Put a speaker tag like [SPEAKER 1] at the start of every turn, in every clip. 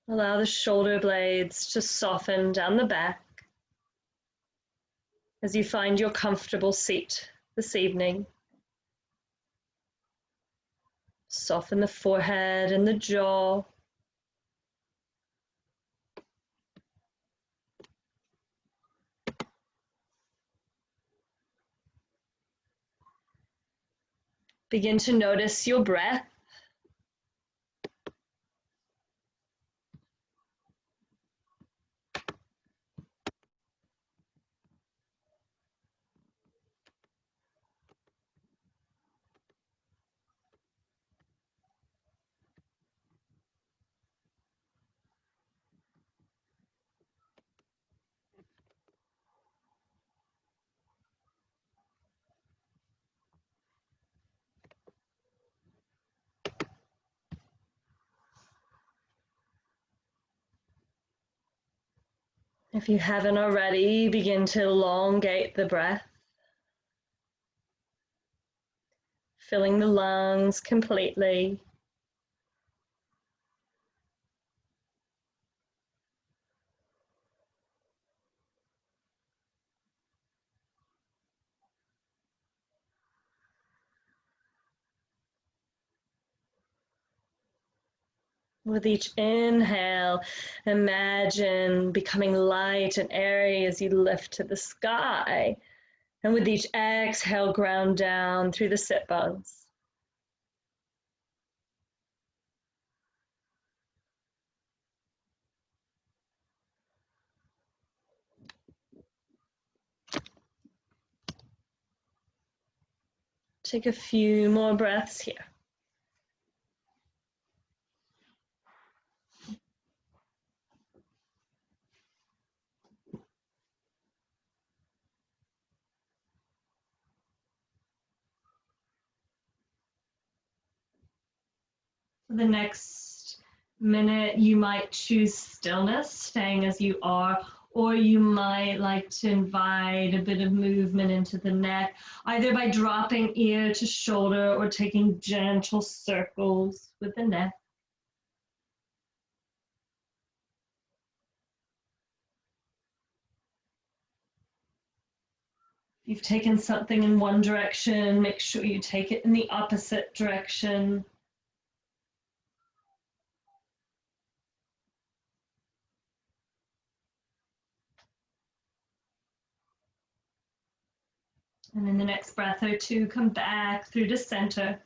[SPEAKER 1] Allow the shoulder blades to soften down the back as you find your comfortable seat this evening. Soften the forehead and the jaw. Begin to notice your breath. If you haven't already, begin to elongate the breath, filling the lungs completely. With each inhale, imagine becoming light and airy as you lift to the sky. And with each exhale, ground down through the sit bones. Take a few more breaths here. For the next minute, you might choose stillness, staying as you are, or you might like to invite a bit of movement into the neck, either by dropping ear to shoulder or taking gentle circles with the neck. If you've taken something in one direction, make sure you take it in the opposite direction. And in the next breath or two, come back through to center.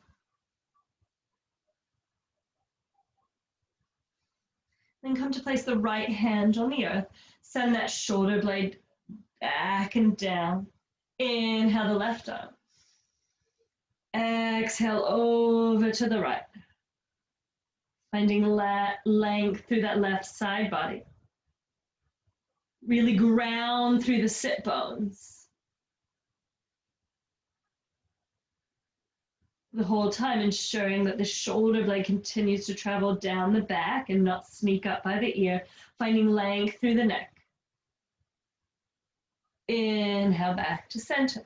[SPEAKER 1] Then come to place the right hand on the earth. Send that shoulder blade back and down. Inhale the left arm. Exhale over to the right. Finding length through that left side body. Really ground through the sit bones. The whole time ensuring that the shoulder blade continues to travel down the back and not sneak up by the ear, finding length through the neck. Inhale back to center.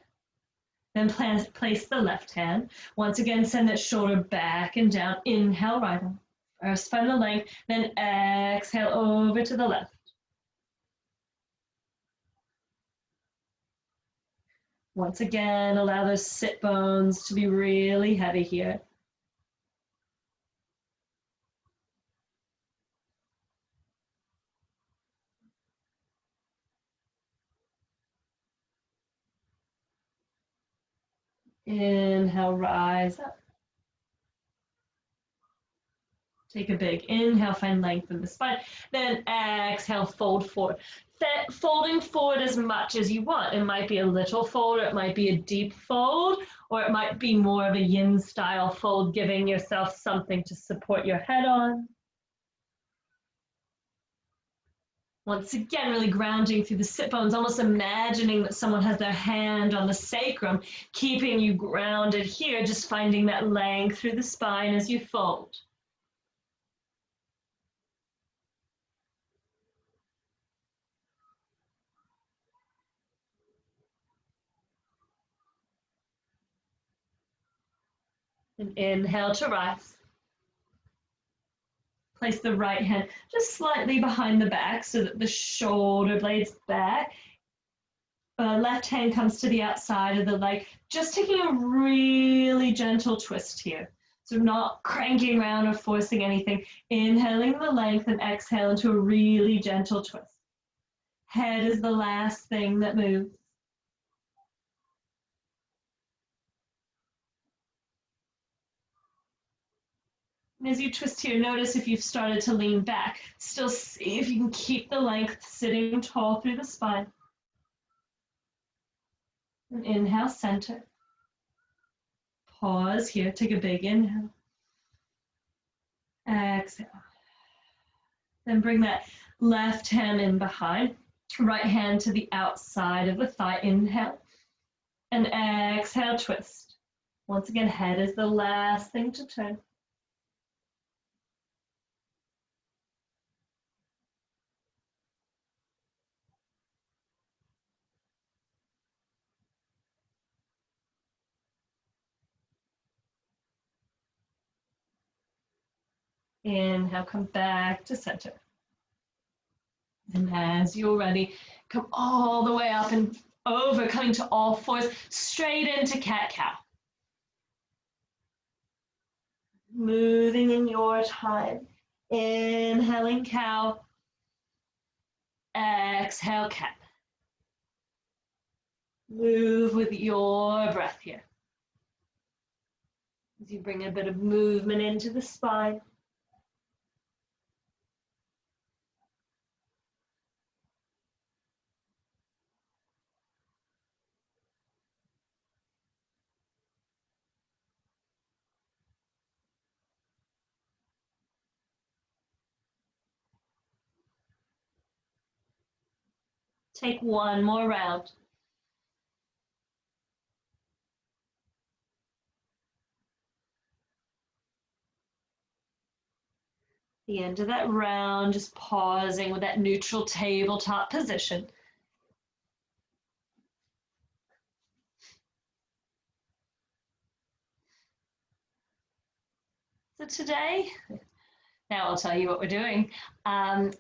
[SPEAKER 1] Then place the left hand. Once again, send that shoulder back and down. Inhale right arm. First find the length, then exhale over to the left. Once again, allow those sit bones to be really heavy here. Inhale, rise up. Take a big inhale, find length in the spine. Then exhale, fold forward. Folding forward as much as you want. It might be a little fold, or it might be a deep fold, or it might be more of a yin style fold, giving yourself something to support your head on. Once again, really grounding through the sit bones, almost imagining that someone has their hand on the sacrum, keeping you grounded here, just finding that length through the spine as you fold. And inhale to rise. Place the right hand just slightly behind the back so that the shoulder blades back. Left hand comes to the outside of the leg, just taking a really gentle twist here. So not cranking around or forcing anything. Inhaling the length and exhale into a really gentle twist. Head is the last thing that moves. And as you twist here, notice if you've started to lean back. Still see if you can keep the length sitting tall through the spine. And inhale, center. Pause here, take a big inhale. Exhale. Then bring that left hand in behind, right hand to the outside of the thigh. Inhale. And exhale, twist. Once again, head is the last thing to turn. Inhale, come back to center. And as you're ready, come all the way up and over, coming to all fours, straight into cat-cow. Moving in your time. Inhaling cow. Exhale, cat. Move with your breath here. As you bring a bit of movement into the spine. Take one more round. The end of that round, just pausing with that neutral tabletop position. So today, now I'll tell you what we're doing.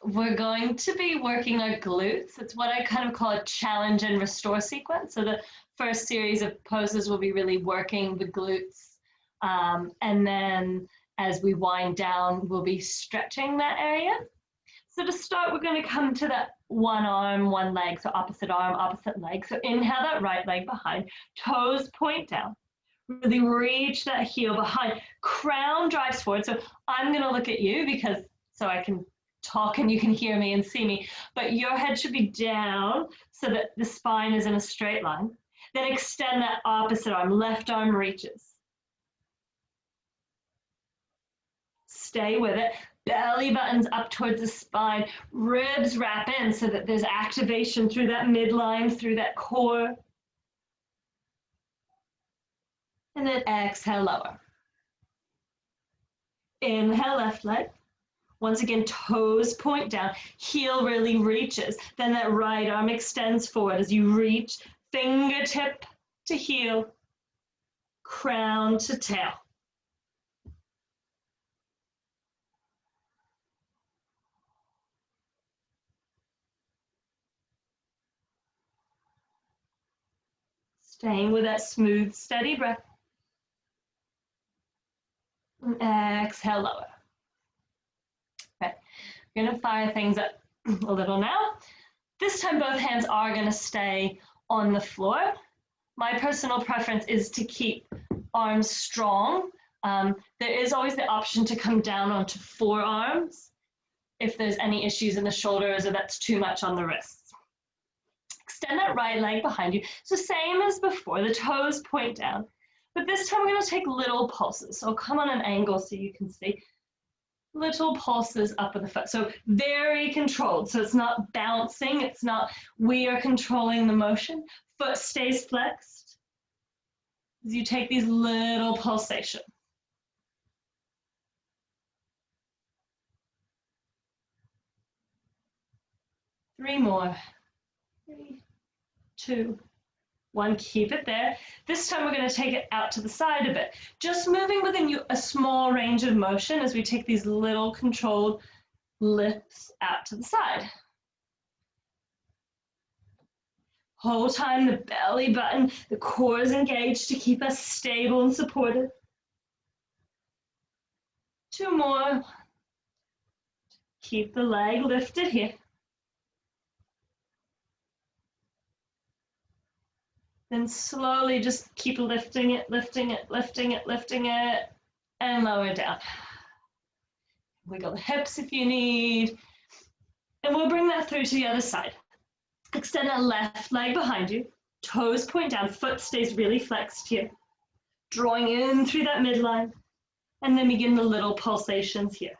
[SPEAKER 1] We're going to be working our glutes. It's what I kind of call a challenge and restore sequence. So the first series of poses will be really working the glutes. And then as we wind down, we'll be stretching that area. So to start, we're going to come to that one arm, one leg. So opposite arm, opposite leg. So inhale that right leg behind, toes point down. Really reach that heel behind. Crown drives forward. So I'm going to look at you because so I can talk and you can hear me and see me. But your head should be down so that the spine is in a straight line. Then extend that opposite arm. Left arm reaches. Stay with it. Belly buttons up towards the spine. Ribs wrap in so that there's activation through that midline, through that core. And then exhale, lower. Inhale, left leg. Once again, toes point down, heel really reaches. Then that right arm extends forward as you reach, fingertip to heel, crown to tail. Staying with that smooth, steady breath. And exhale, lower. Okay, we're going to fire things up a little now. This time, both hands are going to stay on the floor. My personal preference is to keep arms strong. There is always the option to come down onto forearms if there's any issues in the shoulders or that's too much on the wrists. Extend that right leg behind you. So same as before, the toes point down. But this time we're going to take little pulses. So come on an angle so you can see. Little pulses up with the foot. So very controlled. So it's not bouncing. It's not we are controlling the motion. Foot stays flexed as you take these little pulsations. Three more. 3, 2, 1, keep it there. This time we're going to take it out to the side a bit, just moving within a small range of motion as we take these little controlled lifts out to the side. Whole time the belly button, the core is engaged to keep us stable and supported. 2 more. Keep the leg lifted here. Then slowly just keep lifting it, lifting it, lifting it, lifting it, and lower down. Wiggle the hips if you need. And we'll bring that through to the other side. Extend that left leg behind you. Toes point down, foot stays really flexed here. Drawing in through that midline. And then begin the little pulsations here.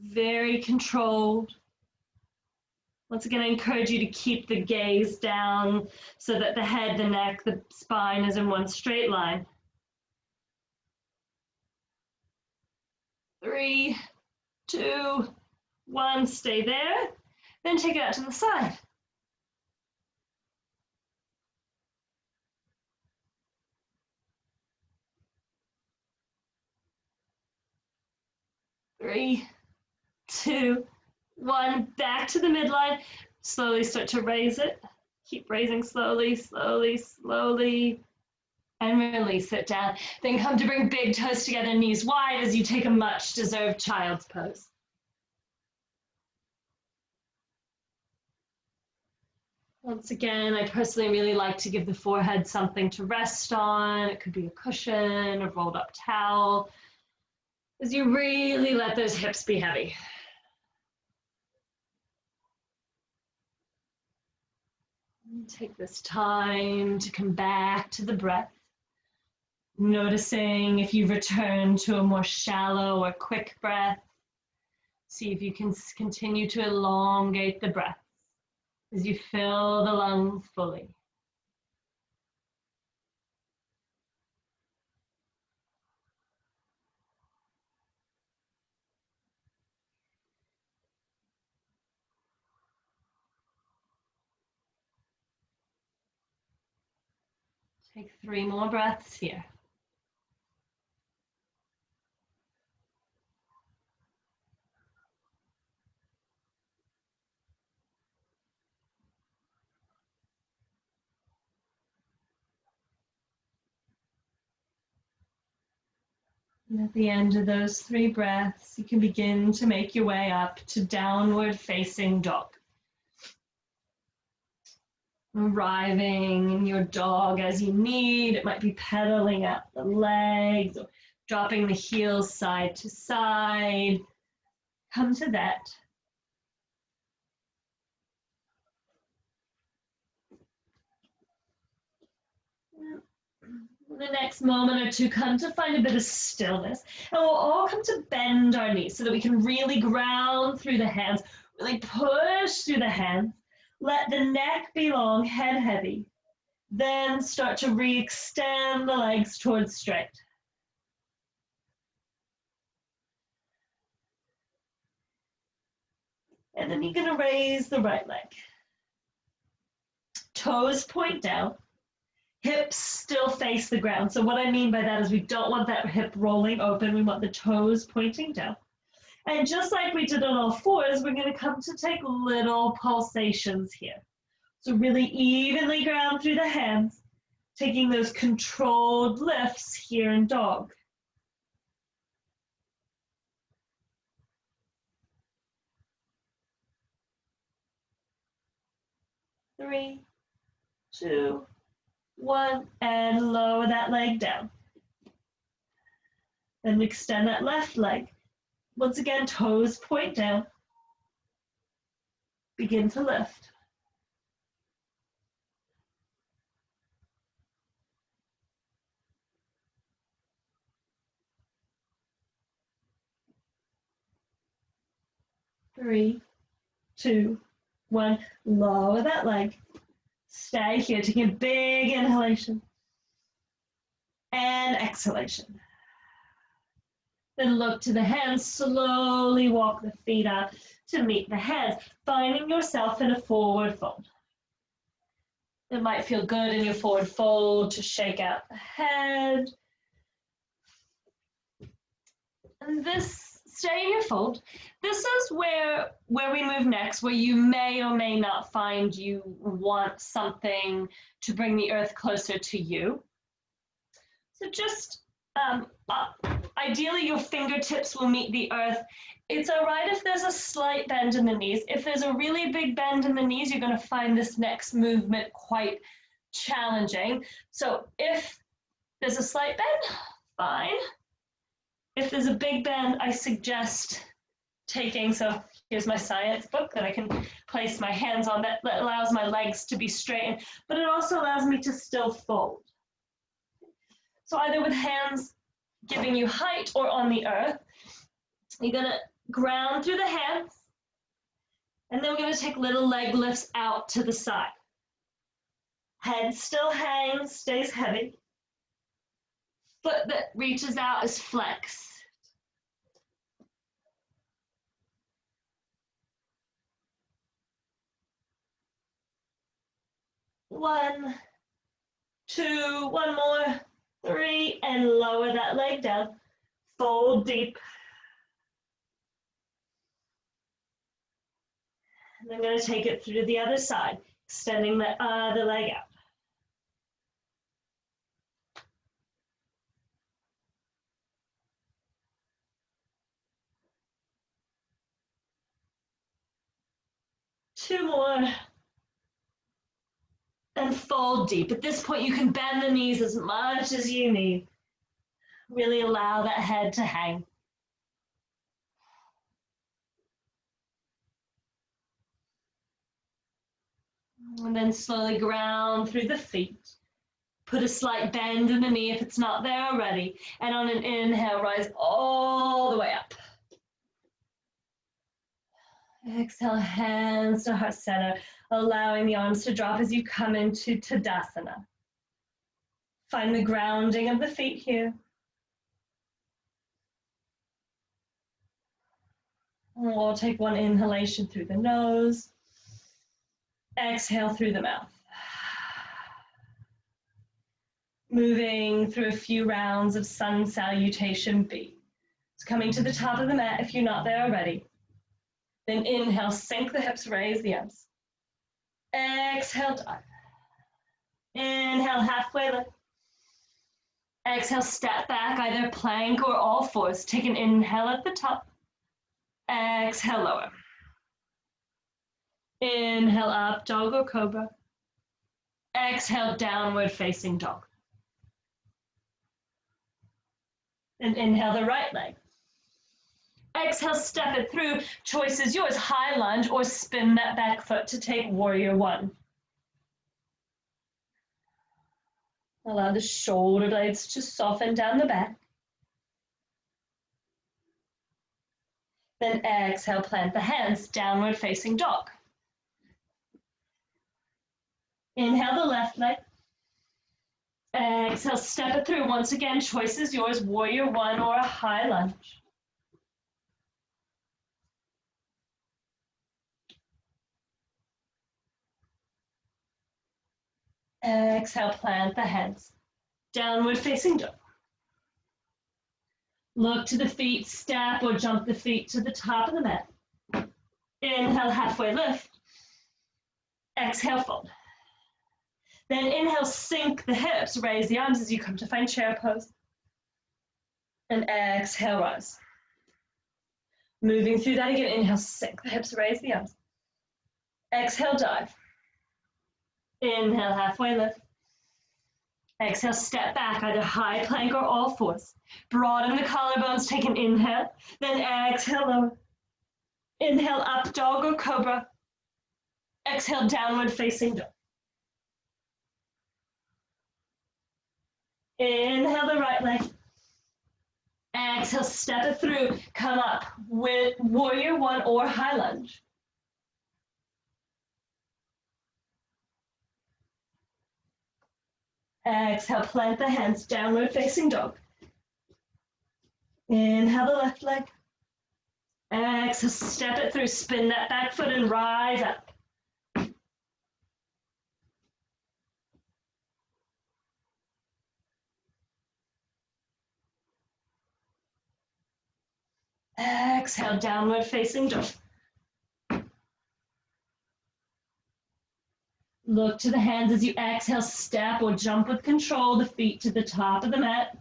[SPEAKER 1] Very controlled. Once again, I encourage you to keep the gaze down so that the head, the neck, the spine is in one straight line. 3, 2, 1, stay there. Then take it out to the side. Three, 2, 1, back to the midline. Slowly start to raise it. Keep raising slowly, slowly, slowly, and release it down. Then come to bring big toes together, knees wide as you take a much deserved child's pose. Once again, I personally really like to give the forehead something to rest on. It could be a cushion, a rolled up towel, as you really let those hips be heavy. Take this time to come back to the breath, noticing if you return to a more shallow or quick breath. See if you can continue to elongate the breath as you fill the lungs fully. Take 3 more breaths here. And at the end of those 3 breaths, you can begin to make your way up to downward facing dog. Arriving in your dog as you need. It might be pedaling out the legs or dropping the heels side to side. Come to that. The next moment or two, come to find a bit of stillness. And we'll all come to bend our knees so that we can really ground through the hands, really push through the hands. Let the neck be long, head heavy. Then start to re-extend the legs towards straight. And then you're going to raise the right leg. Toes point down. Hips still face the ground. So what I mean by that is we don't want that hip rolling open. We want the toes pointing down. And just like we did on all fours, we're going to come to take little pulsations here. So really evenly ground through the hands, taking those controlled lifts here in dog. Three, 2, 1, and lower that leg down. Then extend that left leg. Once again, toes point down. Begin to lift. Three, 2, 1, lower that leg. Stay here, taking a big inhalation and exhalation. Then look to the hands, slowly walk the feet out to meet the hands, finding yourself in a forward fold. It might feel good in your forward fold to shake out the head. And this, stay in your fold. This is where we move next, where you may or may not find you want something to bring the earth closer to you. So just ideally your fingertips will meet the earth. It's all right if there's a slight bend in the knees. If there's a really big bend in the knees, you're going to find this next movement quite challenging. So if there's a slight bend, fine. If there's a big bend, I suggest taking, so here's my science book that I can place my hands on, that allows my legs to be straightened, but it also allows me to still fold. So either with hands giving you height or on the earth, you're gonna ground through the hands, and then we're gonna take little leg lifts out to the side. Head still hangs, stays heavy. Foot that reaches out is flexed. One, two, one more, three, and lower that leg down. Fold deep. And I'm going to take it through to the other side, extending the other leg out. Two more. And fold deep. At this point, you can bend the knees as much as you need. Really allow that head to hang. And then slowly ground through the feet. Put a slight bend in the knee if it's not there already. And on an inhale, rise all the way up. Exhale, hands to heart center, allowing the arms to drop as you come into Tadasana. Find the grounding of the feet here. And we'll take one inhalation through the nose. Exhale through the mouth. Moving through a few rounds of sun salutation B. It's coming to the top of the mat if you're not there already. Then inhale, sink the hips, raise the arms. Exhale, dive. Inhale, halfway lift. Exhale, step back, either plank or all fours. Take an inhale at the top. Exhale, lower. Inhale, up, dog or cobra. Exhale, downward facing dog. And inhale the right leg. Exhale, step it through. Choice is yours. High lunge or spin that back foot to take warrior one. Allow the shoulder blades to soften down the back. Then exhale, plant the hands, downward facing dog. Inhale the left leg. Exhale, step it through. Once again, choice is yours, warrior one or a high lunge. Exhale, plant the hands, downward facing dog. Look to the feet, step or jump the feet to the top of the mat. Inhale, halfway lift. Exhale, fold. Then inhale, sink the hips, raise the arms as you come to find chair pose. And exhale, rise. Moving through that again, inhale, sink the hips, raise the arms. Exhale, dive. Inhale, halfway lift. Exhale, step back, either high plank or all fours. Broaden the collarbones, take an inhale, then exhale, lower. Inhale, up, dog or cobra. Exhale, downward facing dog. Inhale the right leg. Exhale, step it through, come up with warrior one or high lunge. Exhale, plant the hands, downward facing dog. Inhale the left leg. Exhale, step it through, spin that back foot and rise up. Exhale, downward facing dog. Look to the hands as you exhale, step or jump with control the feet to the top of the mat.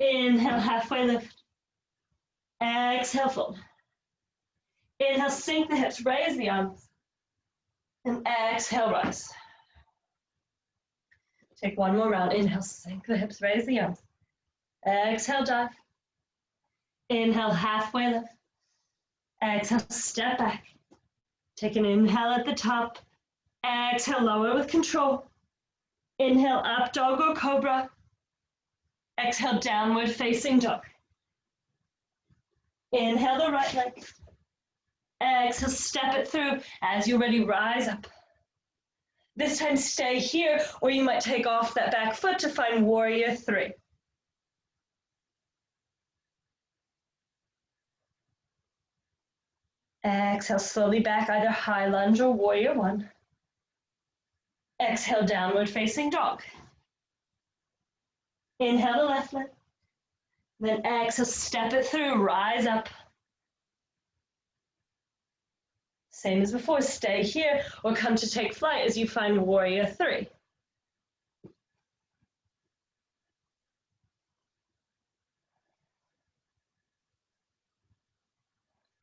[SPEAKER 1] Inhale, halfway lift. Exhale, fold. Inhale, sink the hips, raise the arms. And exhale, rise. Take one more round. Inhale, sink the hips, raise the arms. Exhale, dive. Inhale, halfway lift. Exhale, step back. Take an inhale at the top. Exhale, lower with control. Inhale, up dog or cobra. Exhale, downward facing dog. Inhale the right leg. Exhale, step it through. As you're ready, rise up. This time stay here, or you might take off that back foot to find warrior three. Exhale, slowly back, either high lunge or warrior one. Exhale, downward facing dog. Inhale the left leg. Then exhale, step it through, rise up. Same as before, stay here or come to take flight as you find warrior three.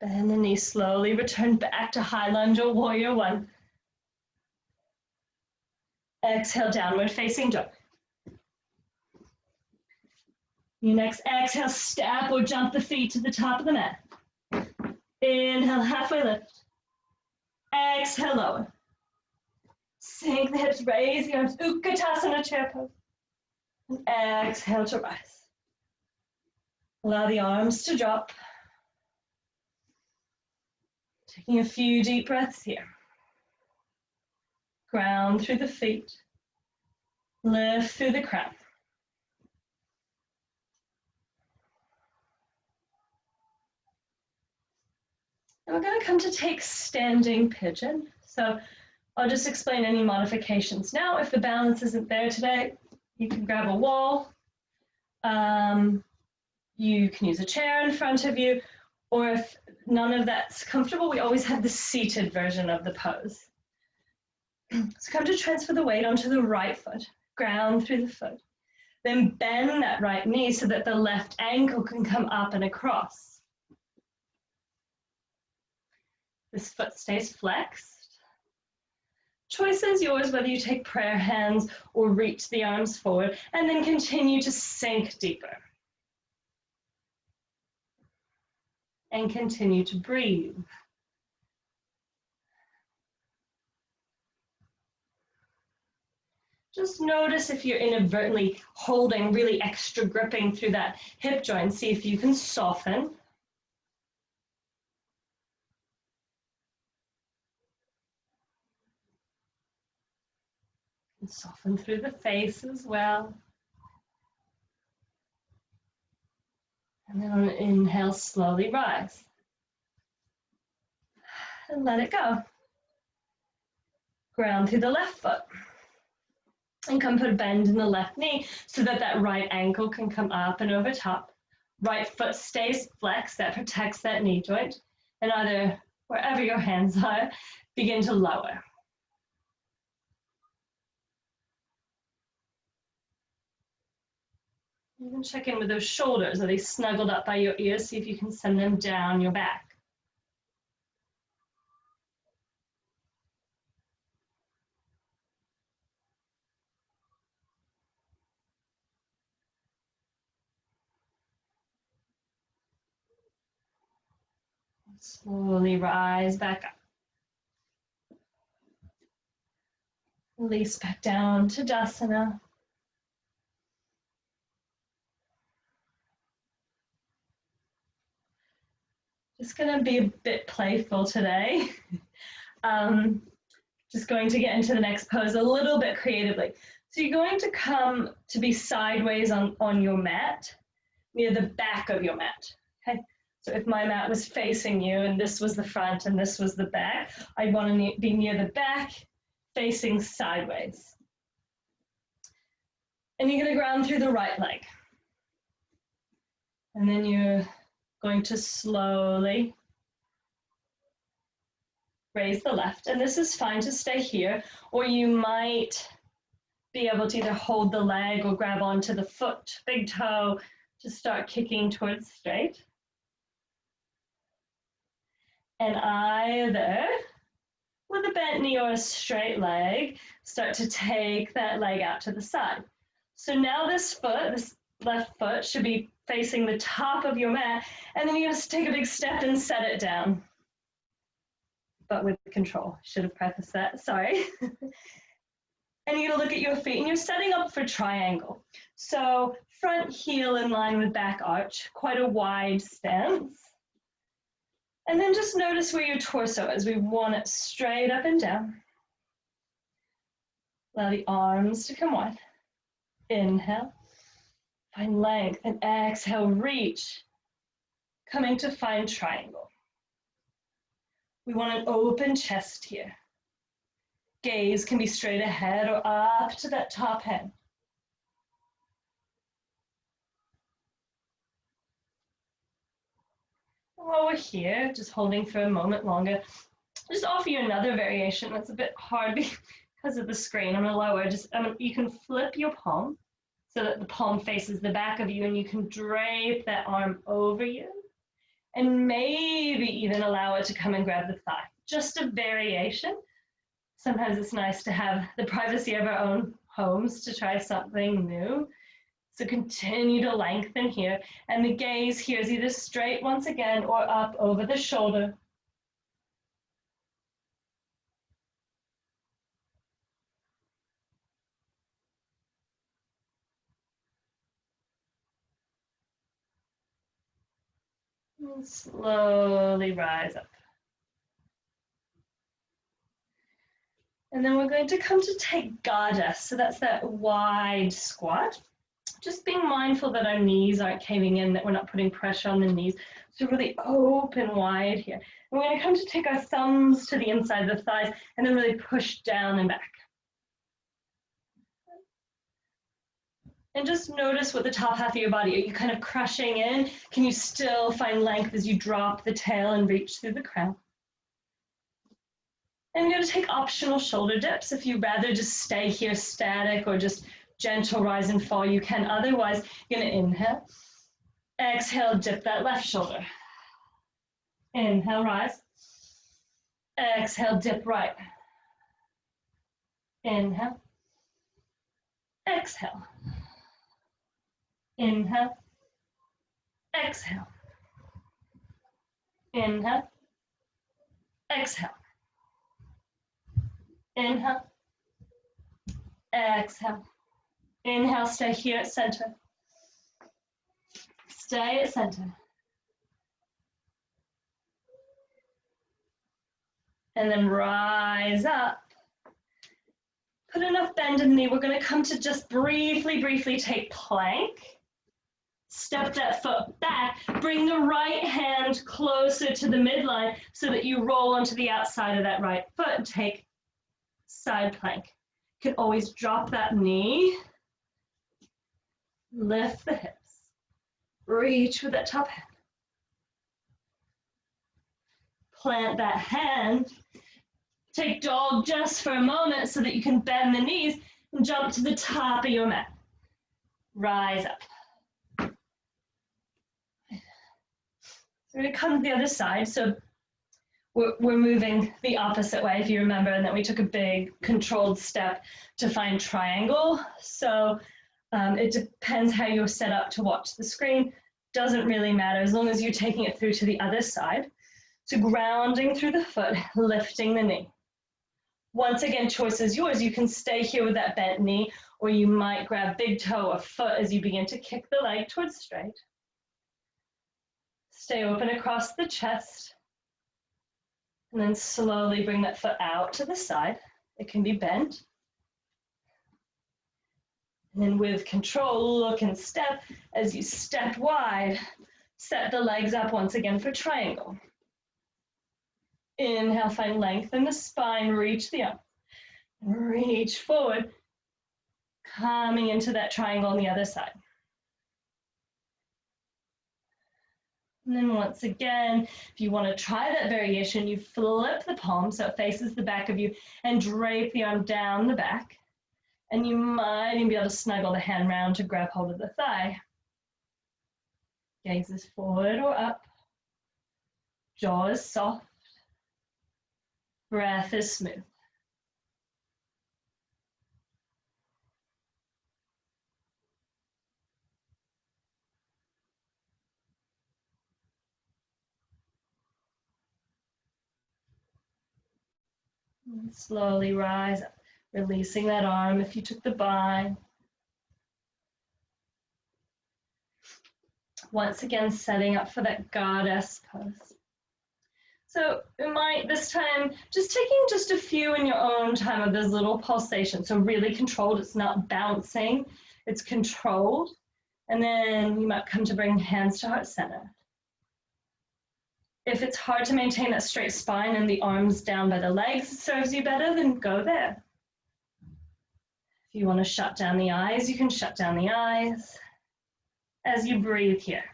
[SPEAKER 1] Bend the knee slowly, return back to high lunge or warrior one. Exhale, downward facing dog. Your next exhale, step or jump the feet to the top of the mat. Inhale, halfway lift. Exhale, lower. Sink the hips, raise the arms, Utkatasana chair pose. And exhale to rise. Allow the arms to drop. Taking a few deep breaths here. Ground through the feet. Lift through the crown. And we're going to come to take standing pigeon. So I'll just explain any modifications. Now, if the balance isn't there today, you can grab a wall. You can use a chair in front of you, or if none of that's comfortable, we always have the seated version of the pose. So come to transfer the weight onto the right foot, ground through the foot. Then bend that right knee so that the left ankle can come up and across. This foot stays flexed. Choice is yours whether you take prayer hands or reach the arms forward and then continue to sink deeper. And continue to breathe. Just notice if you're inadvertently holding, really extra gripping through that hip joint. See if you can soften. And soften through the face as well. And then on an inhale, slowly rise. And let it go. Ground through the left foot. And come put a bend in the left knee so that that right ankle can come up and over top. Right foot stays flexed, that protects that knee joint. And either, wherever your hands are, begin to lower. You can check in with those shoulders. Are they snuggled up by your ears? See if you can send them down your back. Slowly rise back up. Release back down to Tadasana. Just going to be a bit playful today. Just going to get into the next pose a little bit creatively. So you're going to come to be sideways on your mat, near the back of your mat. Okay? So if my mat was facing you and this was the front and this was the back, I'd want to be near the back, facing sideways. And you're going to ground through the right leg. And then you're going to slowly raise the left. And this is fine to stay here, or you might be able to either hold the leg or grab onto the foot, big toe, to start kicking towards straight. And either with a bent knee or a straight leg, start to take that leg out to the side. So now this foot, this left foot, should be facing the top of your mat, and then you're going to take a big step and set it down. But with control. Should have prefaced that, sorry. And you're going to look at your feet, and you're setting up for triangle. So front heel in line with back arch, quite a wide stance. And then just notice where your torso is. We want it straight up and down. Allow the arms to come wide. Inhale, find length, and exhale, reach. Coming to find triangle. We want an open chest here. Gaze can be straight ahead or up to that top head. While we're here, just holding for a moment longer, just offer you another variation that's a bit hard because of the screen. I'm going to lower, you can flip your palm so that the palm faces the back of you, and you can drape that arm over you, and maybe even allow it to come and grab the thigh. Just a variation. Sometimes it's nice to have the privacy of our own homes to try something new. So continue to lengthen here, and the gaze here is either straight once again or up over the shoulder. And slowly rise up. And then we're going to come to take Gada. So that's that wide squat. Just being mindful that our knees aren't caving in, that we're not putting pressure on the knees. So really open wide here. And we're going to come to take our thumbs to the inside of the thighs and then really push down and back. And just notice what the top half of your body, are you kind of crushing in? Can you still find length as you drop the tail and reach through the crown? And you're going to take optional shoulder dips. If you'd rather just stay here static or just gentle rise and fall, you can. Otherwise, you're going to inhale. Exhale, dip that left shoulder. Inhale, rise. Exhale, dip right. Inhale. Exhale. Inhale. Exhale. Inhale. Exhale. Inhale. Exhale. Inhale, stay here at center. Stay at center. And then rise up. Put enough bend in the knee. We're going to come to just briefly take plank. Step that foot back. Bring the right hand closer to the midline so that you roll onto the outside of that right foot and take side plank. You can always drop that knee. Lift the hips. Reach with that top hand. Plant that hand. Take dog just for a moment so that you can bend the knees and jump to the top of your mat. Rise up. So we're going to come to the other side. So we're moving the opposite way, if you remember, and then we took a big controlled step to find triangle. So it depends how you're set up to watch the screen. Doesn't really matter as long as you're taking it through to the other side. So grounding through the foot, lifting the knee. Once again, choice is yours. You can stay here with that bent knee, or you might grab big toe or foot as you begin to kick the leg towards straight. Stay open across the chest. And then slowly bring that foot out to the side. It can be bent. And then with control, look and step. As you step wide, Set the legs up once again for triangle. Inhale, find length in the spine, reach the arm. Reach forward, coming into that triangle on the other side. And then once again, if you want to try that variation, you flip the palm so it faces the back of you and drape the arm down the back. And you might even be able to snuggle the hand round to grab hold of the thigh. Gaze is forward or up. Jaw is soft. Breath is smooth. And slowly rise up, releasing that arm if you took the bind. Once again, setting up for that goddess pose. So it might, this time, just taking just a few in your own time of those little pulsations. So really controlled, it's not bouncing, it's controlled. And then you might come to bring hands to heart center. If it's hard to maintain that straight spine and the arms down by the legs serves you better, then go there. If you want to shut down the eyes, you can shut down the eyes as you breathe here.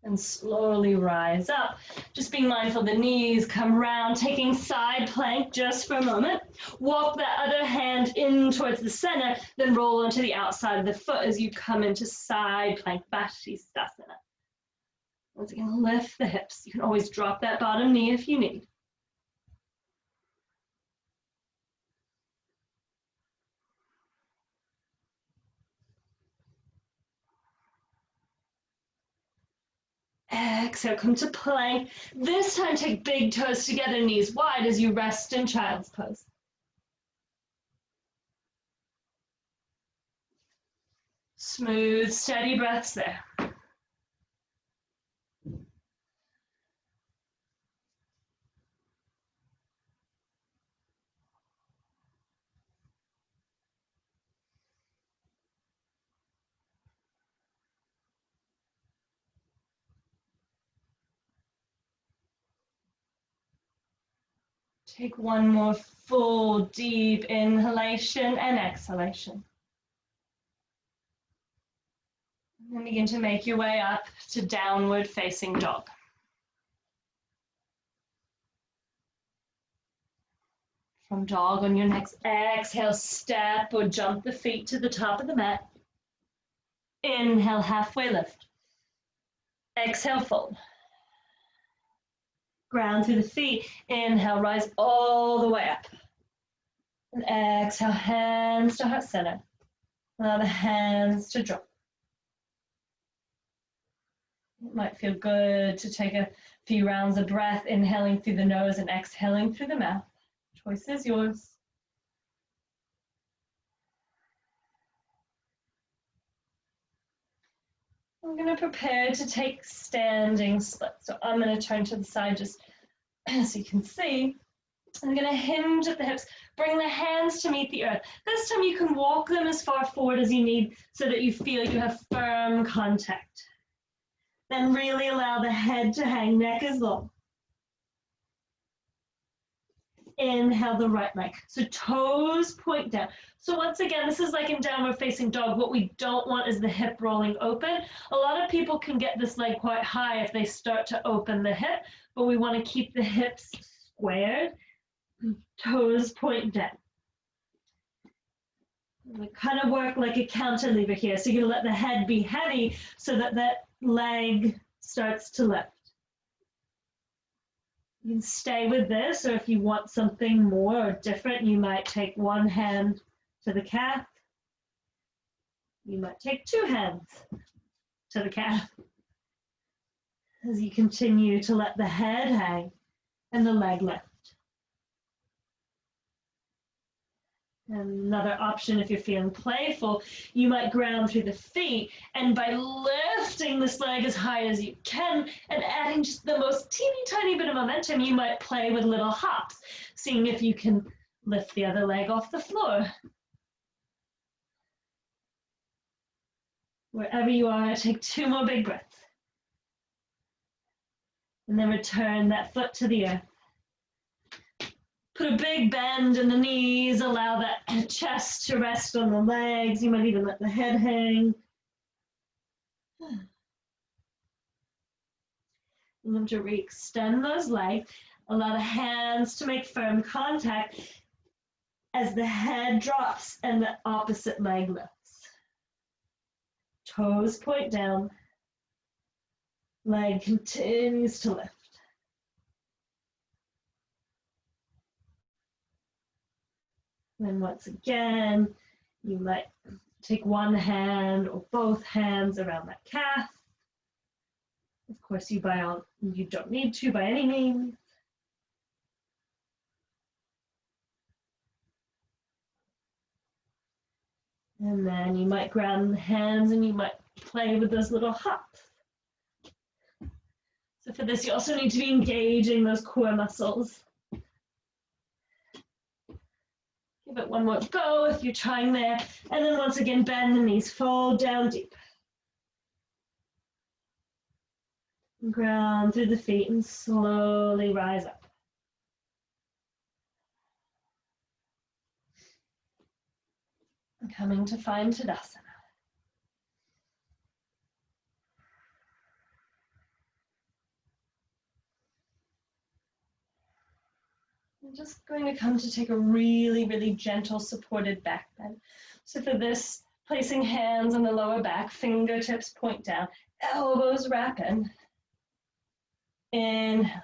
[SPEAKER 1] And slowly rise up. Just being mindful the knees come round, taking side plank just for a moment. Walk that other hand in towards the center, then roll onto the outside of the foot as you come into side plank, Vashisthasana. Once again, lift the hips. You can always drop that bottom knee if you need. Exhale, come to plank. This time, take big toes together, knees wide as you rest in child's pose. Smooth, steady breaths there. Take one more full, deep inhalation and exhalation. And then begin to make your way up to downward facing dog. From dog on your next exhale, step or jump the feet to the top of the mat. Inhale, halfway lift. Exhale, fold. Ground through the feet. Inhale, rise all the way up. And exhale, hands to heart center. Allow the hands to drop. It might feel good to take a few rounds of breath, inhaling through the nose and exhaling through the mouth. Choice is yours. I'm going to prepare to take standing split. So I'm going to turn to the side just so you can see. I'm going to hinge at the hips, bring the hands to meet the earth. This time you can walk them as far forward as you need so that you feel you have firm contact. Then really allow the head to hang, neck is long. Inhale the right leg. So toes point down. So once again, this is like in downward facing dog. What we don't want is the hip rolling open. A lot of people can get this leg quite high if they start to open the hip, but we want to keep the hips squared. Toes point down. We kind of work like a cantilever here. So you let the head be heavy so that that leg starts to lift. You can stay with this, or if you want something more or different, you might take one hand to the calf. You might take two hands to the calf as you continue to let the head hang and the leg lift. Another option, if you're feeling playful, you might ground through the feet, and by lifting this leg as high as you can and adding just the most teeny tiny bit of momentum, you might play with little hops, seeing if you can lift the other leg off the floor. Wherever you are, take 2 more big breaths. And then return that foot to the earth. Put a big bend in the knees, allow that chest to rest on the legs. You might even let the head hang. And then to re-extend those legs, allow the hands to make firm contact as the head drops and the opposite leg lifts. Toes point down, leg continues to lift. Then once again, you might take one hand or both hands around that calf. Of course, you don't need to by any means. And then you might ground the hands and you might play with those little hops. So for this, you also need to be engaging those core muscles. Give it one more go if you're trying there. And then once again, bend the knees, fold down deep. Ground through the feet and slowly rise up. Coming to fine Tadasana. I'm just going to come to take a really, really gentle supported back bend. So for this, placing hands on the lower back, fingertips point down, elbows wrap in. Inhale.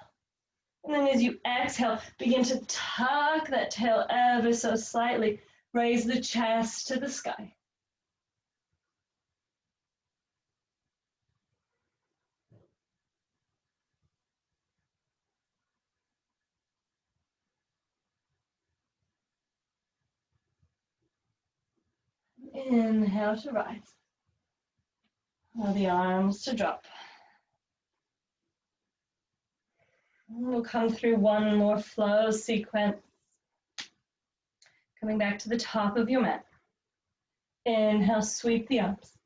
[SPEAKER 1] And then as you exhale, begin to tuck that tail ever so slightly. Raise the chest to the sky. Inhale to rise. Allow the arms to drop. We'll come through one more flow sequence. Coming back to the top of your mat. Inhale, sweep the arms.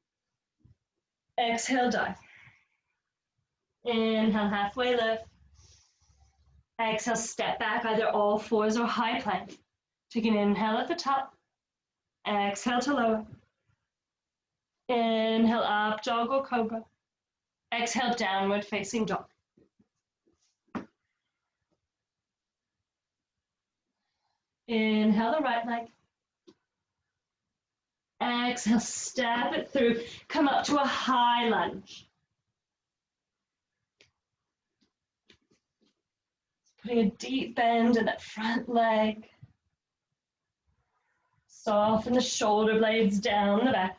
[SPEAKER 1] Exhale, dive. Inhale, halfway lift. Exhale, step back, either all fours or high plank. Take an inhale at the top. Exhale to lower. Inhale, up dog or cobra. Exhale, downward facing dog. Inhale the right leg. Exhale, step it through. Come up to a high lunge. Putting a deep bend in that front leg. Soften the shoulder blades down the back.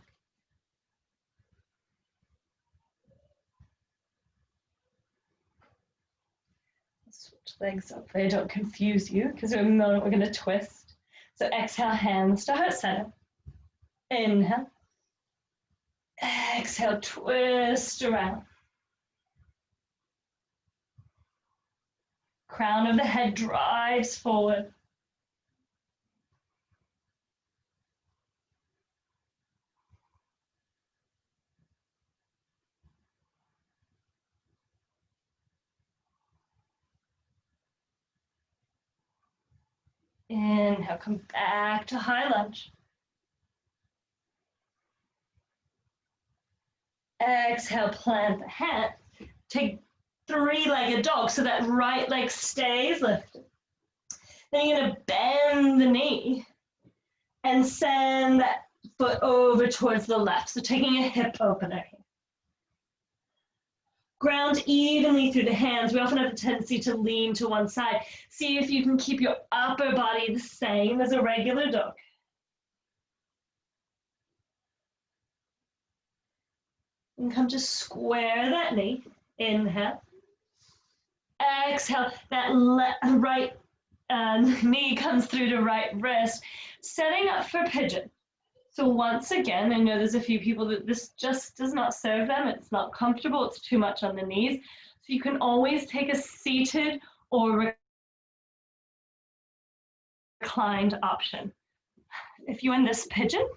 [SPEAKER 1] Switch legs up there, don't confuse you, because in a moment we're going to twist. So exhale, hands to heart center. Inhale. Exhale, twist around. Crown of the head drives forward. Inhale, come back to high lunge. Exhale, plant the hand. Take three-legged dog, so that right leg stays lifted. Then you're gonna bend the knee and send that foot over towards the left. So taking a hip opener here. Ground evenly through the hands. We often have a tendency to lean to one side. See if you can keep your upper body the same as a regular dog. And come to square that knee. Inhale. Exhale, that right and knee comes through to right wrist, setting up for pigeon. So once again, I know there's a few people that this just does not serve them. It's not comfortable. It's too much on the knees. So you can always take a seated or reclined option. If you're in this pigeon,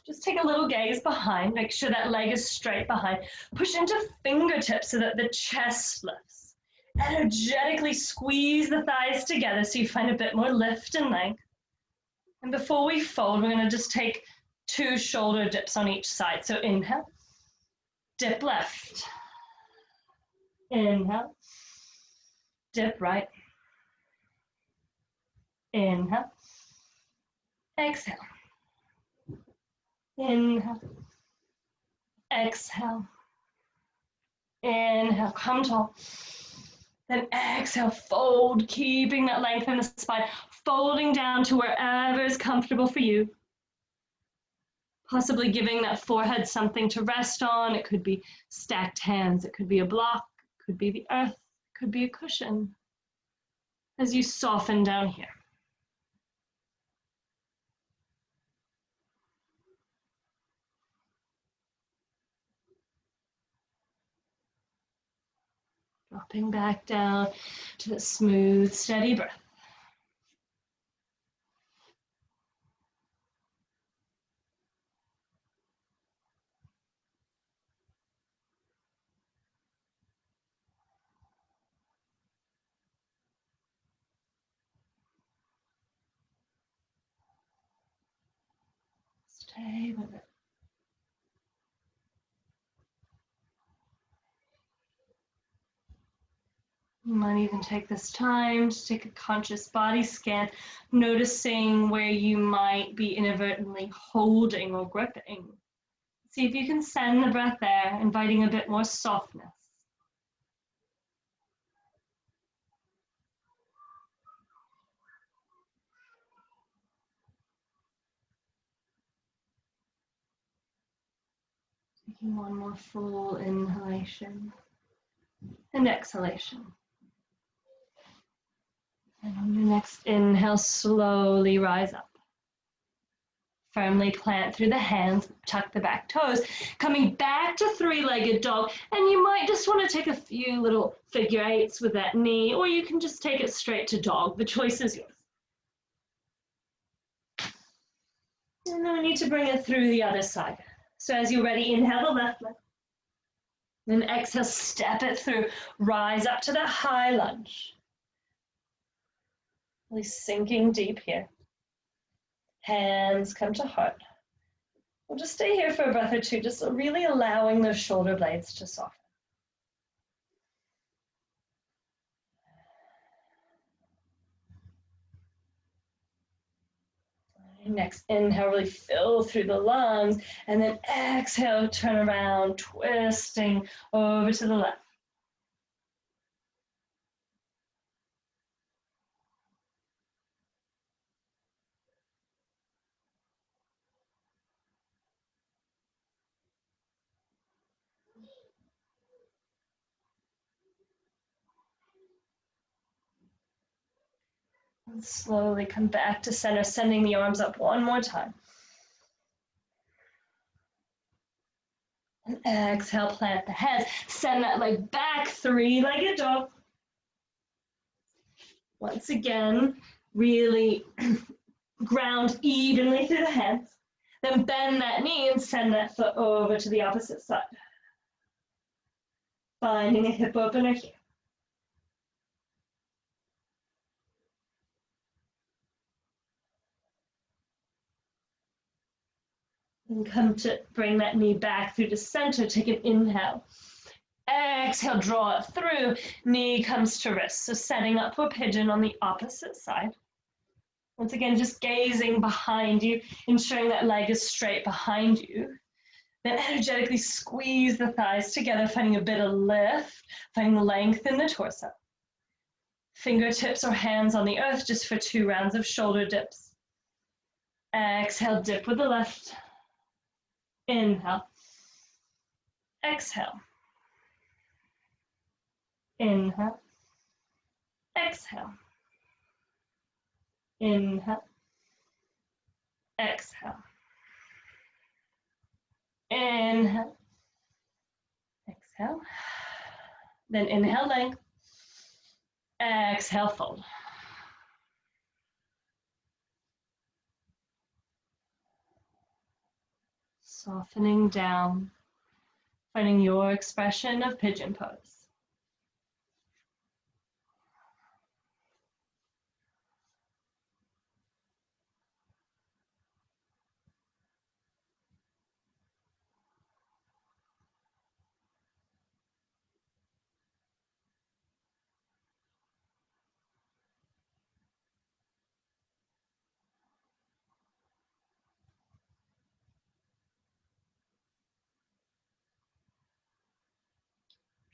[SPEAKER 1] just take a little gaze behind. Make sure that leg is straight behind. Push into fingertips so that the chest lifts. Energetically squeeze the thighs together so you find a bit more lift and length. And before we fold, we're going to just take 2 shoulder dips on each side. So inhale, dip left. Inhale, dip right. Inhale, exhale. Inhale, exhale. Inhale, come tall. Then exhale, fold, keeping that length in the spine, folding down to wherever is comfortable for you. Possibly giving that forehead something to rest on. It could be stacked hands. It could be a block. It could be the earth. It could be a cushion. As you soften down here. Dropping back down to the smooth, steady breath. Stay with it. You might even take this time to take a conscious body scan, noticing where you might be inadvertently holding or gripping. See if you can send the breath there, inviting a bit more softness. Taking one more full inhalation and exhalation. And on your next inhale, slowly rise up. Firmly plant through the hands, tuck the back toes, coming back to 3-legged dog. And you might just want to take a few little figure 8s with that knee, or you can just take it straight to dog. The choice is yours. And then we need to bring it through the other side. So as you're ready, inhale the left leg. Then exhale, step it through. Rise up to that high lunge. Really sinking deep here. Hands come to heart. We'll just stay here for a breath or two, just really allowing those shoulder blades to soften. Next inhale, really fill through the lungs, and then exhale, turn around, twisting over to the left. And slowly come back to center, sending the arms up one more time. And exhale, plant the head. Send that leg back, 3-legged dog. Once again, really ground evenly through the hands. Then bend that knee and send that foot over to the opposite side. Finding a hip opener here. And come to bring that knee back through to center. Take an inhale. Exhale, draw it through. Knee comes to wrist. So setting up for pigeon on the opposite side. Once again, just gazing behind you, ensuring that leg is straight behind you. Then energetically squeeze the thighs together, finding a bit of lift, finding length in the torso. Fingertips or hands on the earth just for 2 rounds of shoulder dips. Exhale, dip with the left. Inhale. Exhale. Inhale. Exhale. Inhale. Exhale. Inhale. Exhale. Then inhale, length. Exhale, fold. Softening down, finding your expression of pigeon pose.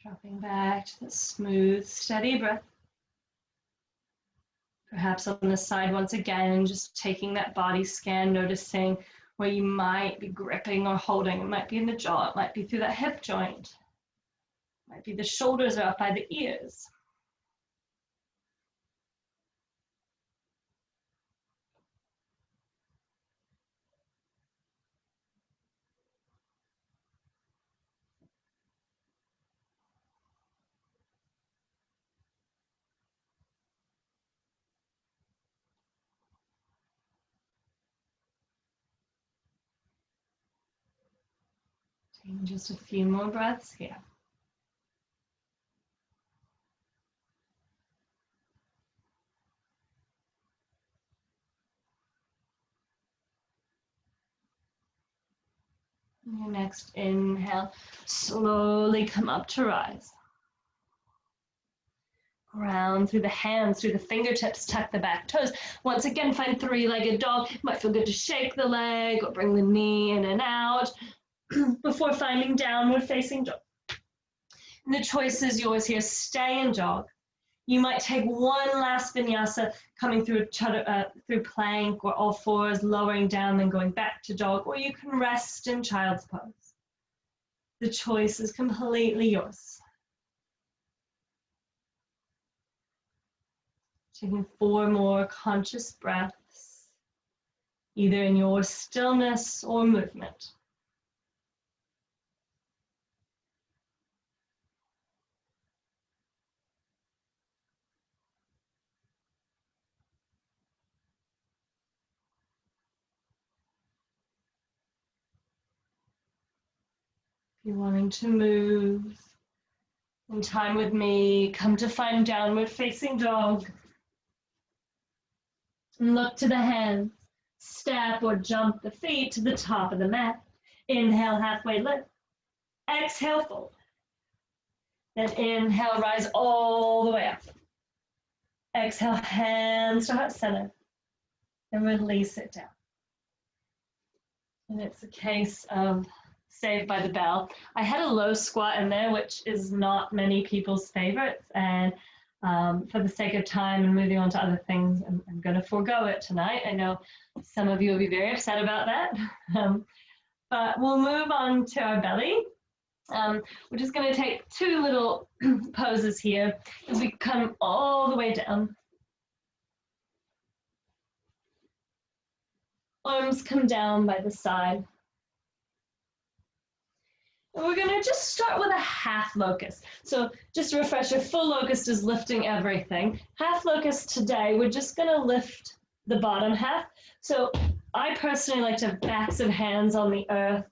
[SPEAKER 1] Dropping back to the smooth, steady breath. Perhaps on the side once again, just taking that body scan, noticing where you might be gripping or holding. It might be in the jaw, it might be through that hip joint. It might be the shoulders are up by the ears. Taking just a few more breaths here. And your next inhale, slowly come up to rise. Ground through the hands, through the fingertips, tuck the back toes. Once again, find three-legged dog. It might feel good to shake the leg or bring the knee in and out before finding downward facing dog. And the choice is yours here. Stay in dog. You might take one last vinyasa coming through plank or all fours, lowering down, then going back to dog, or you can rest in child's pose. The choice is completely yours. Taking 4 more conscious breaths, either in your stillness or movement. If you're wanting to move in time with me, come to find downward facing dog. And look to the hands. Step or jump the feet to the top of the mat. Inhale, halfway lift. Exhale, fold. Then inhale, rise all the way up. Exhale, hands to heart center. And release it down. And it's a case of Saved by the Bell. I had a low squat in there, which is not many people's favorites. And for the sake of time and moving on to other things, I'm going to forego it tonight. I know some of you will be very upset about that. But we'll move on to our belly. We're just going to take 2 little poses here as we come all the way down. Arms come down by the side. And we're going to just start with a half locust. So just a refresher, full locust is lifting everything. Half locust today, we're just going to lift the bottom half. So I personally like to have backs of hands on the earth,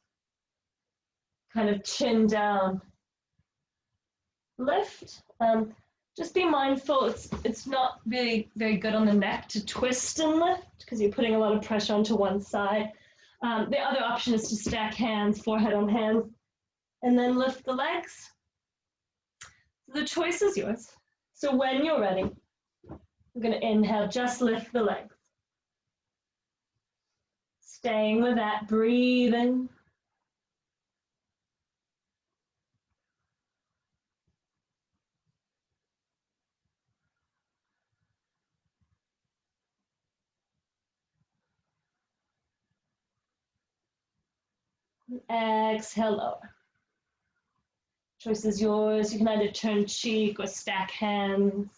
[SPEAKER 1] kind of chin down. Lift. Just be mindful, it's not very good on the neck to twist and lift because you're putting a lot of pressure onto one side. The other option is to stack hands, forehead on hands, and then lift the legs. The choice is yours. So when you're ready, we're going to inhale, just lift the legs. Staying with that, breathe in. Exhale, lower. Choice is yours. You can either turn cheek or stack hands.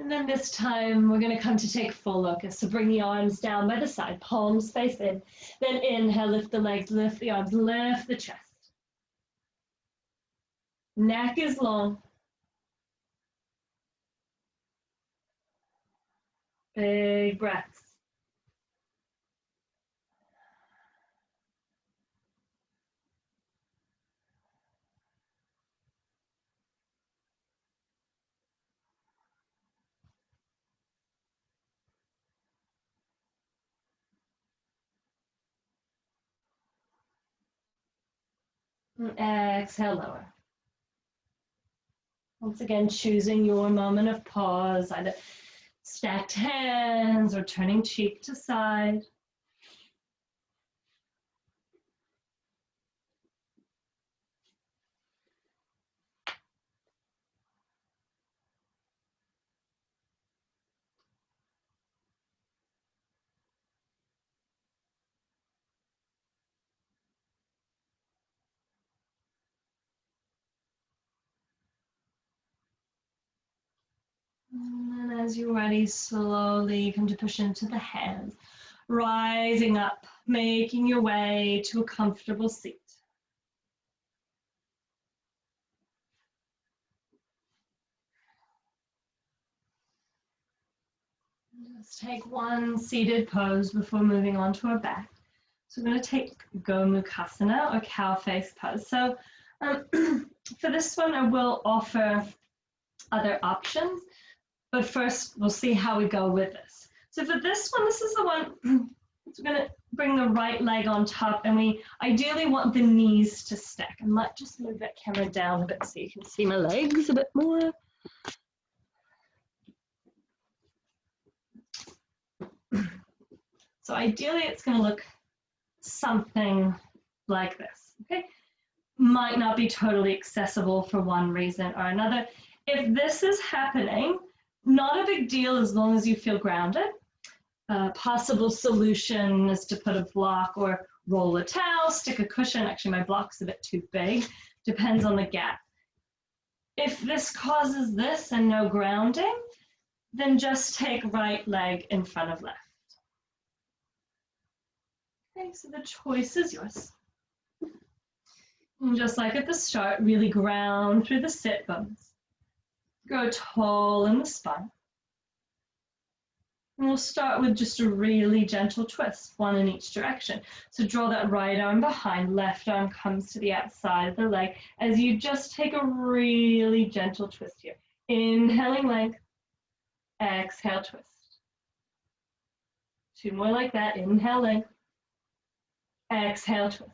[SPEAKER 1] And then this time we're going to come to take full locust. So bring the arms down by the side, palms face in. Then inhale, lift the legs, lift the arms, lift the chest. Neck is long. Big breaths. And exhale, lower. Once again, choosing your moment of pause, either stacked hands or turning cheek to side. And then as you're ready, slowly come to push into the hands, rising up, making your way to a comfortable seat. Just take one seated pose before moving on to our back. So we're going to take Gomukhasana or cow face pose. So for this one, I will offer other options, but first we'll see how we go with this. So for this one, this is the one, we're going to bring the right leg on top, and we ideally want the knees to stack. And let's just move that camera down a bit so you can see my legs a bit more. So ideally it's going to look something like this, okay? Might not be totally accessible for one reason or another. If this is happening, not a big deal as long as you feel grounded. Possible solution is to put a block or roll a towel, stick a cushion. Actually, my block's a bit too big. Depends on the gap. If this causes this and no grounding, then just take right leg in front of left. Okay, so the choice is yours. And just like at the start, really ground through the sit bones. Grow tall in the spine. And we'll start with just a really gentle twist, one in each direction. So draw that right arm behind, left arm comes to the outside of the leg as you just take a really gentle twist here. Inhaling length, exhale twist. Two more like that, inhale length, exhale twist.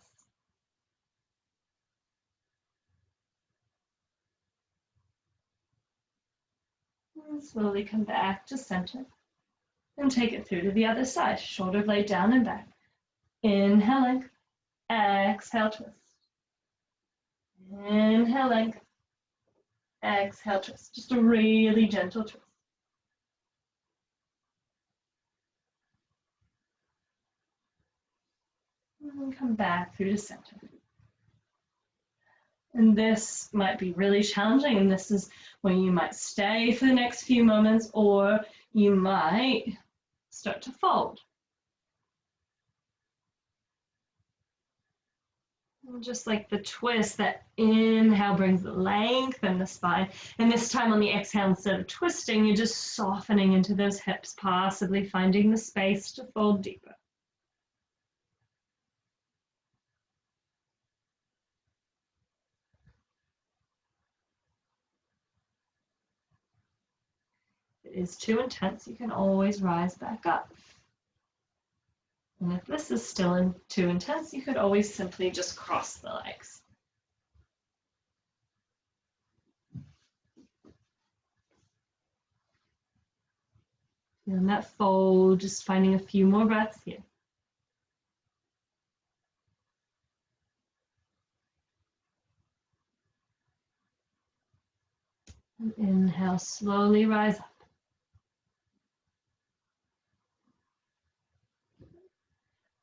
[SPEAKER 1] And slowly come back to center. And take it through to the other side. Shoulder blade down and back. Inhale length, exhale twist. Inhale length, exhale twist. Just a really gentle twist. And come back through to center. And this might be really challenging, and this is when you might stay for the next few moments, or you might start to fold. And just like the twist, that inhale brings the length in the spine, and this time on the exhale, instead of twisting, you're just softening into those hips, possibly finding the space to fold deeper. If it is too intense, you can always rise back up. And if this is still too intense, you could always simply just cross the legs. And that fold, just finding a few more breaths here. And inhale, slowly rise up.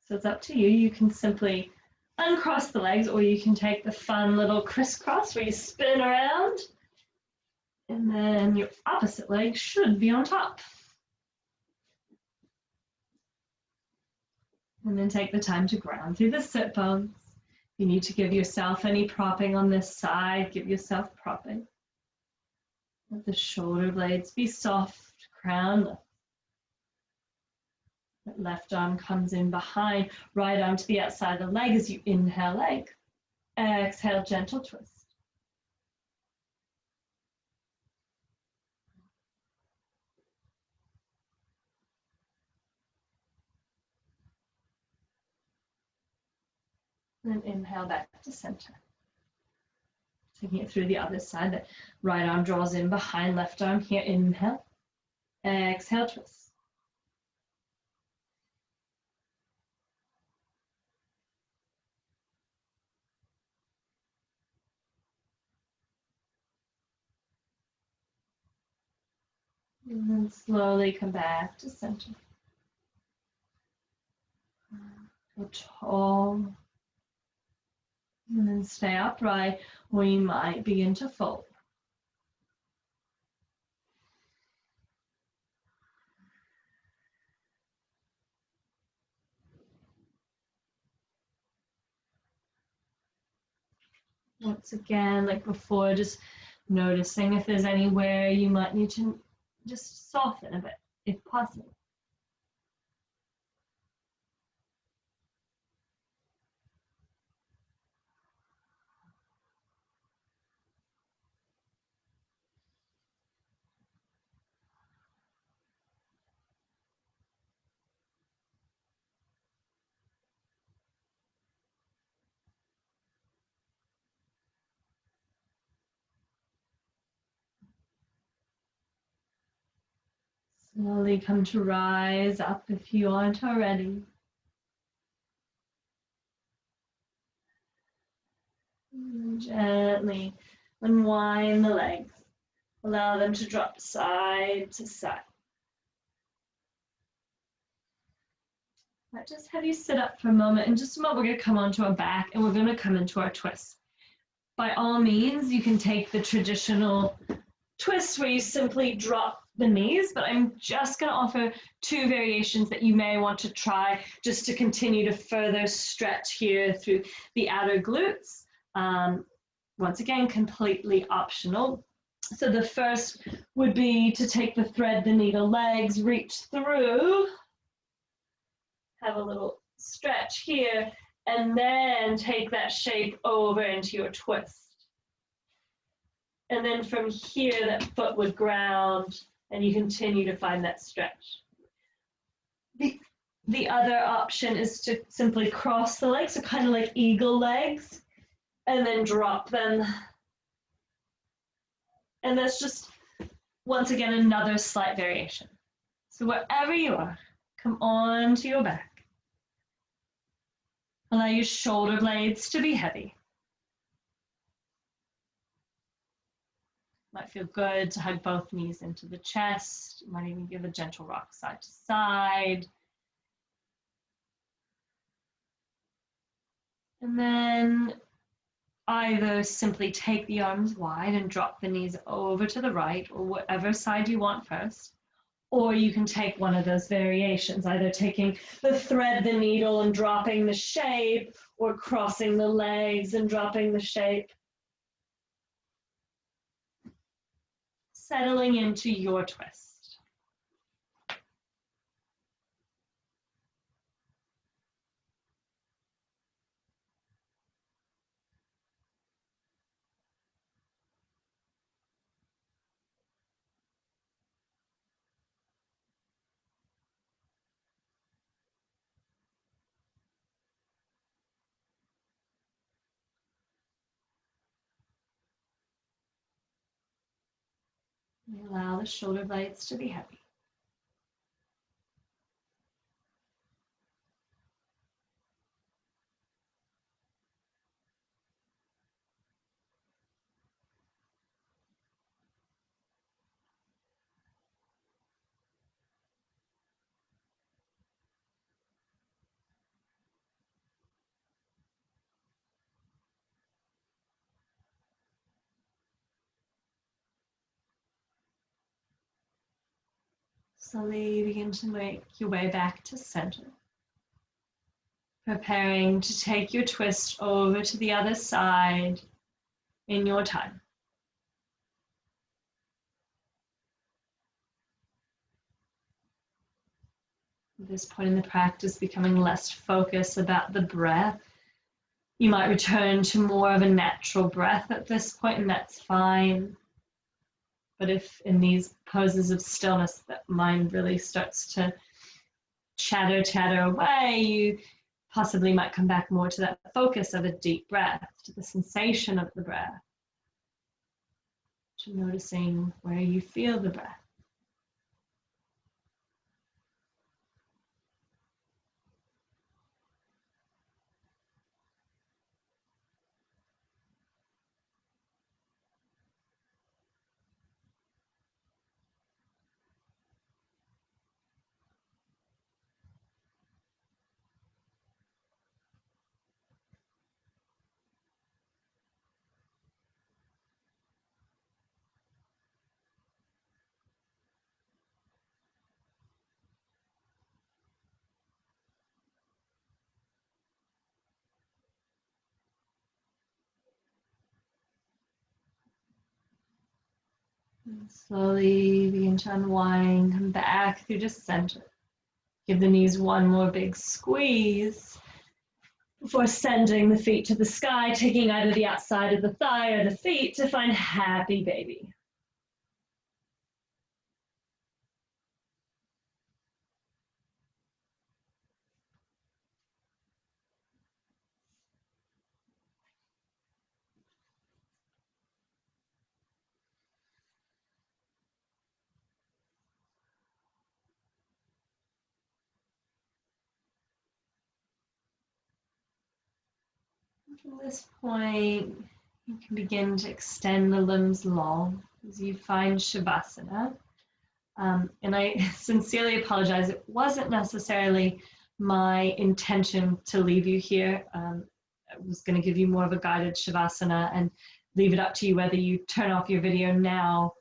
[SPEAKER 1] So it's up to you. You can simply uncross the legs, or you can take the fun little crisscross where you spin around. And then your opposite leg should be on top. And then take the time to ground through the sit bones. You need to give yourself any propping on this side, give yourself propping. Let the shoulder blades be soft, crown lift. That left arm comes in behind, right arm to the outside of the leg as you inhale leg. Exhale, gentle twist. And then inhale back to center. Taking it through the other side. The right arm draws in behind, left arm here. Inhale. Exhale, twist. And then slowly come back to center. Go tall. And then stay upright, or you might begin to fold. Once again, like before, just noticing if there's anywhere you might need to just soften a bit, if possible. Slowly come to rise up if you aren't already. And gently unwind the legs. Allow them to drop side to side. Might just have you sit up for a moment. In just a moment, we're going to come onto our back and we're going to come into our twist. By all means, you can take the traditional twist where you simply drop the knees, but I'm just going to offer two variations that you may want to try just to continue to further stretch here through the outer glutes. Once again, completely optional. So the first would be to take the thread the needle legs, reach through, have a little stretch here, and then take that shape over into your twist. And then from here, that foot would ground, and you continue to find that stretch. The other option is to simply cross the legs, so kind of like eagle legs, and then drop them. And that's just, once again, another slight variation. So wherever you are, come on to your back. Allow your shoulder blades to be heavy. Might feel good to hug both knees into the chest. You might even give a gentle rock side to side. And then either simply take the arms wide and drop the knees over to the right, or whatever side you want first. Or you can take one of those variations, either taking the thread, the needle, and dropping the shape, or crossing the legs and dropping the shape. Settling into your twist. Allow the shoulder blades to be heavy. Slowly begin to make your way back to center. Preparing to take your twist over to the other side in your time. At this point in the practice, becoming less focused about the breath. You might return to more of a natural breath at this point, and that's fine. But if in these poses of stillness that mind really starts to chatter away, you possibly might come back more to that focus of a deep breath, to the sensation of the breath, to noticing where you feel the breath. And slowly begin to unwind, come back through the center. Give the knees one more big squeeze before sending the feet to the sky, taking either the outside of the thigh or the feet to find happy baby. From this point, you can begin to extend the limbs long as you find Shavasana. And I sincerely apologize. It wasn't necessarily my intention to leave you here. I was going to give you more of a guided Shavasana and leave it up to you whether you turn off your video now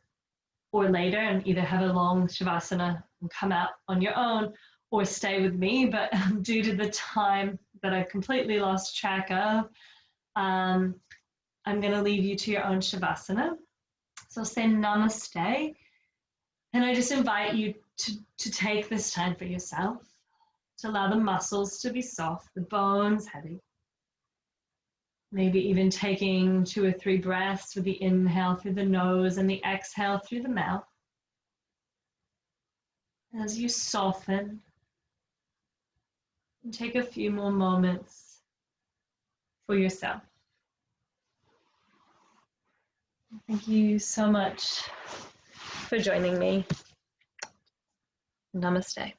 [SPEAKER 1] or later and either have a long Shavasana and come out on your own or stay with me. But due to the time that I've completely lost track of, I'm going to leave you to your own Shavasana. So say namaste. And I just invite you to take this time for yourself, to allow the muscles to be soft, the bones heavy. Maybe even taking 2 or 3 breaths with the inhale through the nose and the exhale through the mouth. As you soften, and take a few more moments for yourself. Thank you so much for joining me. Namaste.